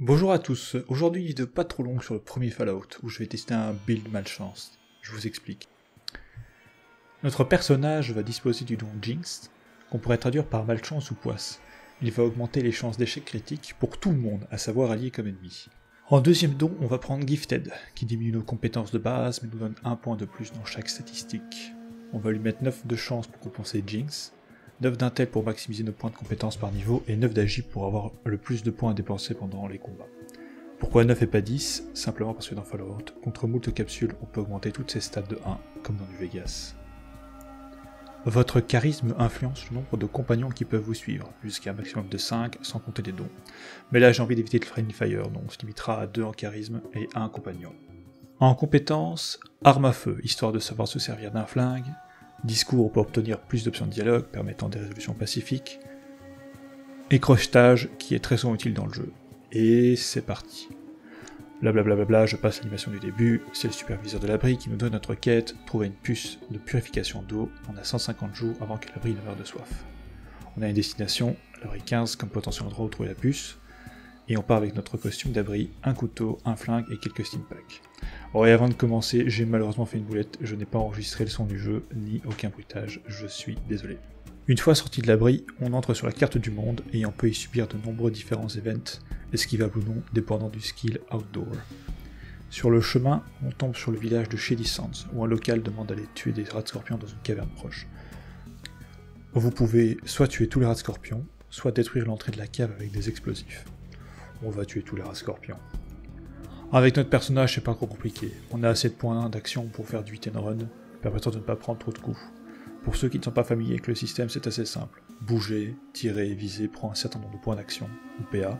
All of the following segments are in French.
Bonjour à tous, aujourd'hui une vidéo pas trop longue sur le premier Fallout, où je vais tester un build malchance. Je vous explique. Notre personnage va disposer du don Jinx, qu'on pourrait traduire par malchance ou poisse. Il va augmenter les chances d'échec critique pour tout le monde, à savoir allié comme ennemi. En deuxième don, on va prendre Gifted, qui diminue nos compétences de base, mais nous donne 1 point de plus dans chaque statistique. On va lui mettre 9 de chance pour compenser Jinx, 9 d'intel pour maximiser nos points de compétences par niveau, et 9 d'agi pour avoir le plus de points à dépenser pendant les combats. Pourquoi 9 et pas 10? Simplement parce que dans Fallout, contre moult capsules, on peut augmenter toutes ses stats de 1, comme dans du Vegas. Votre charisme influence le nombre de compagnons qui peuvent vous suivre, jusqu'à un maximum de 5, sans compter les dons. Mais là j'ai envie d'éviter le Friendly Fire, donc on se limitera à 2 en charisme et 1 compagnon. En compétences, arme à feu, histoire de savoir se servir d'un flingue, discours pour obtenir plus d'options de dialogue, permettant des résolutions pacifiques, et crochetage, qui est très souvent utile dans le jeu. Et c'est parti. Blablabla, je passe l'animation du début, c'est le superviseur de l'abri qui nous donne notre quête, trouver une puce de purification d'eau, on a 150 jours avant que l'abri ne meure de soif. On a une destination, l'abri 15 comme potentiel endroit où trouver la puce, et on part avec notre costume d'abri, un couteau, un flingue et quelques stimpacks. Bon, et avant de commencer, j'ai malheureusement fait une boulette, je n'ai pas enregistré le son du jeu, ni aucun bruitage, je suis désolé. Une fois sorti de l'abri, on entre sur la carte du monde, et on peut y subir de nombreux différents events, esquivables ou non, dépendant du skill Outdoor. Sur le chemin, on tombe sur le village de Shady Sands, où un local demande d'aller tuer des rats de scorpions dans une caverne proche. Vous pouvez soit tuer tous les rats de scorpions, soit détruire l'entrée de la cave avec des explosifs. On va tuer tous les rats scorpions. Avec notre personnage, c'est pas trop compliqué. On a assez de points d'action pour faire du hit and run, permettant de ne pas prendre trop de coups. Pour ceux qui ne sont pas familiers avec le système, c'est assez simple. Bouger, tirer, viser prend un certain nombre de points d'action, ou PA.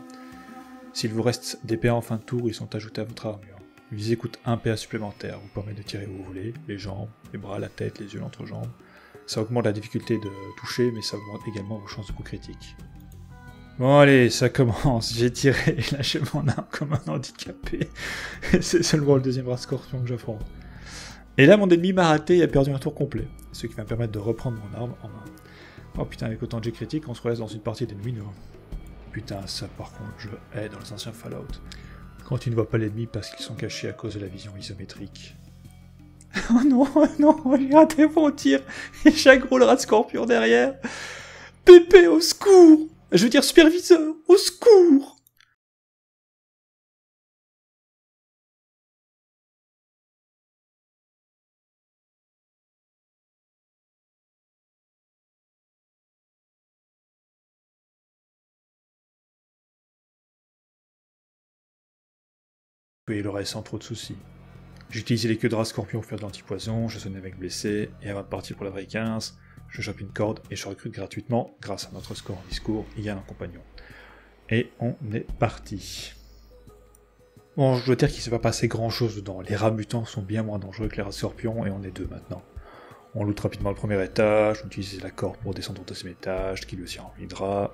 S'il vous reste des PA en fin de tour, ils sont ajoutés à votre armure. Viser coûte 1 PA supplémentaire, vous permet de tirer où vous voulez, les jambes, les bras, la tête, les yeux, l'entrejambe. Ça augmente la difficulté de toucher, mais ça augmente également vos chances de coup critique. Bon allez, ça commence, j'ai tiré, et là je m'en ai comme un handicapé. C'est seulement le deuxième rat scorpion que j'affronte. Et là mon ennemi m'a raté et a perdu un tour complet, ce qui va me permettre de reprendre mon arme en main. Oh putain, avec autant de jets critiques, on se relève dans une partie d'ennemis, non? Putain, ça par contre, je hais dans les anciens Fallout. Quand tu ne vois pas l'ennemi parce qu'ils sont cachés à cause de la vision isométrique. Oh non, j'ai raté mon tir, et j'aggro le rat scorpion derrière. Pépé, au secours! Je veux dire superviseur, au secours! Oui, le reste sans trop de soucis. J'ai utilisé les queues de rat scorpion pour faire de l'antipoison, je sonnais avec blessé, et avant de partir pour la vraie 15, je chope une corde et je recrute gratuitement, grâce à notre score en discours, il y a un compagnon. Et on est parti. Bon, je dois dire qu'il ne s'est pas passé grand chose dedans, les rats mutants sont bien moins dangereux que les rats scorpions, et on est deux maintenant. On loot rapidement le premier étage, on utilise la corde pour descendre au deuxième étage, qui lui aussi remplit de rats.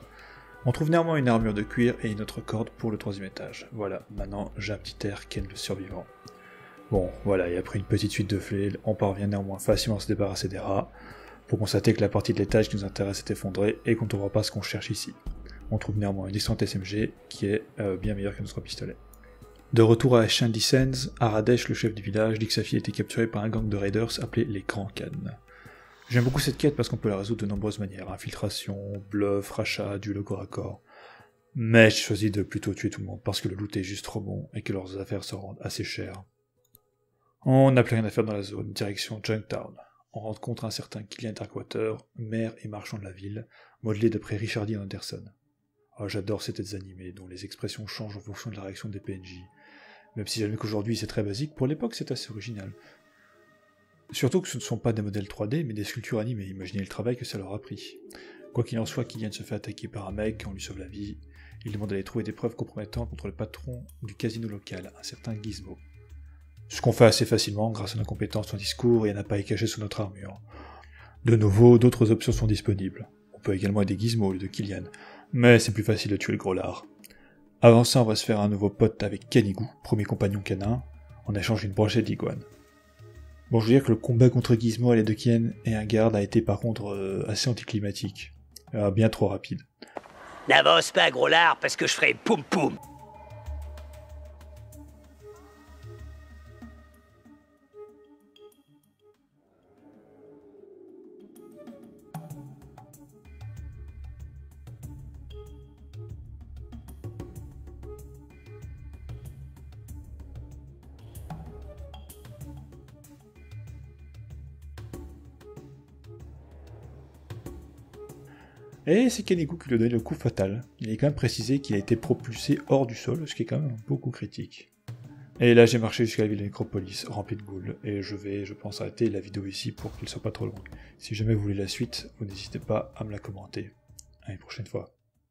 On trouve néanmoins une armure de cuir et une autre corde pour le troisième étage. Voilà, maintenant j'ai un petit air Ken le survivant. Bon, voilà, et après une petite suite de flails, on parvient néanmoins facilement à se débarrasser des rats, pour constater que la partie de l'étage qui nous intéresse est effondrée et qu'on ne trouvera pas ce qu'on cherche ici. On trouve néanmoins une excellente SMG qui est bien meilleure que notre pistolet. De retour à Shandy Sands, Aradesh, le chef du village, dit que sa fille a été capturée par un gang de raiders appelé les Grands Cannes. J'aime beaucoup cette quête parce qu'on peut la résoudre de nombreuses manières, infiltration, bluff, rachat, duel au corps à corps. Mais je choisis de plutôt tuer tout le monde parce que le loot est juste trop bon et que leurs affaires se rendent assez chères. On n'a plus rien à faire dans la zone, direction Junktown. On rencontre un certain Killian Darkwater, maire et marchand de la ville, modelé d'après Richard Dean Anderson. Oh, j'adore ces têtes animées dont les expressions changent en fonction de la réaction des PNJ. Même si j'admets qu'aujourd'hui c'est très basique, pour l'époque c'est assez original. Surtout que ce ne sont pas des modèles 3D, mais des sculptures animées, imaginez le travail que ça leur a pris. Quoi qu'il en soit, Killian se fait attaquer par un mec, on lui sauve la vie. Il demande d'aller trouver des preuves compromettantes contre le patron du casino local, un certain Gizmo. Ce qu'on fait assez facilement grâce à nos compétences en discours et à n'appareil caché sur notre armure. De nouveau, d'autres options sont disponibles. On peut également aider Gizmo au lieu de Killian, mais c'est plus facile de tuer le gros lard. Avant ça, on va se faire un nouveau pote avec Canigou, premier compagnon canin, en échange d'une brochette d'iguane. Bon, je veux dire que le combat contre Gizmo à l'aide de Killian et un garde a été par contre assez anticlimatique. Bien trop rapide. N'avance pas, gros lard, parce que je ferai poum poum. Et c'est Kennekou qui lui a donné le coup fatal. Il est quand même précisé qu'il a été propulsé hors du sol, ce qui est quand même beaucoup critique. Et là j'ai marché jusqu'à la ville de Nécropolis, remplie de ghouls, et je pense, arrêter la vidéo ici pour qu'elle soit pas trop longue. Si jamais vous voulez la suite, vous n'hésitez pas à me la commenter. À une prochaine fois.